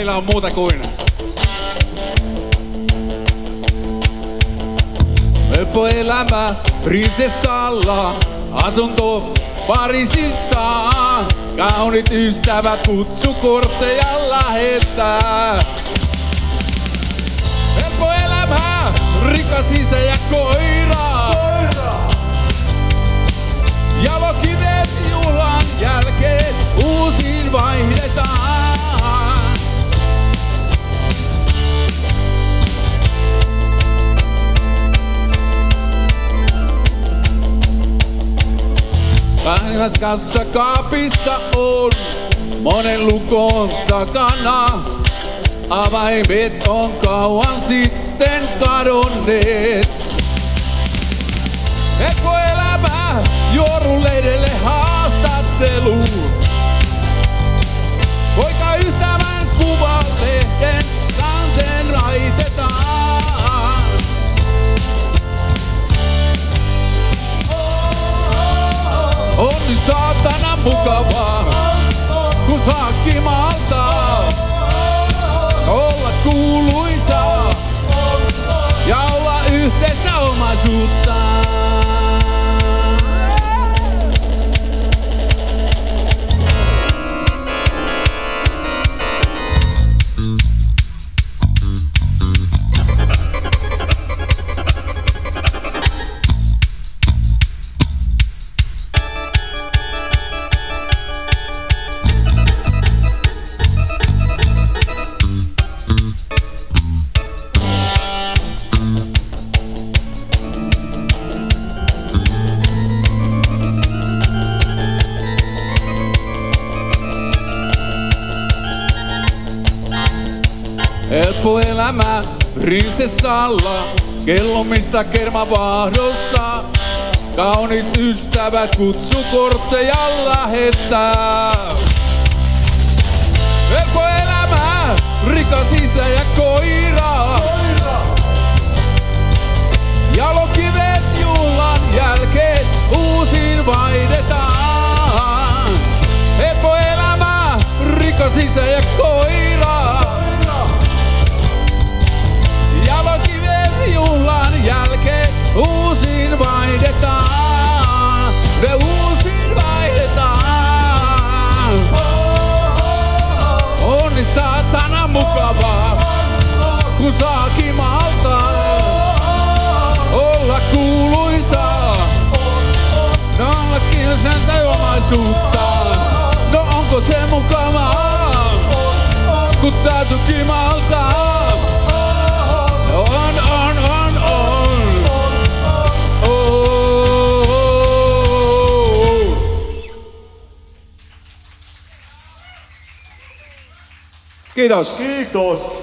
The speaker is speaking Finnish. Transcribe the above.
meillä on muuta kuin helppo elämä prinsessalla, asunto Pariisissa, kaunit ystävät kutsukortteja lähettää. Helppo elämä, rikas isä ja koira. Jalokivet juhlan jälkeen uusiin vaihdetaan. Kassa kaapissa on monen lukon takana. Avaimet on kauan sitten kadonneet. Helppo elämä juoruleidelle haastattelu. Poikaystävän kuvalehden kanteen raitetaan. Onni saatana mukavaa, kun saa kimaltaa. Olla kuuluisa ja olla yhteistä omaisuutta. Helppo elämä prinsessalla, kellomista kermavahdossa. Kaunit ystävät kutsukortteja lähettää. Helppo elämä, rikas isä ja koira. Jalokivet juhlan jälkeen uusiin vaihdetaan. Helppo elämä, rikas isä ja koira. Jalokivet juhlan jälkeen uusiin vaihdetaan. Me uusiin vaihdetaan. Onni saatana mukavaa, kun saa kimaltaa. Olla kuuluisa, no ollakin sen omaisuutta. No onko se mukavaa, kun täytyy kimaltaa? On. Kiitos. Kiitos.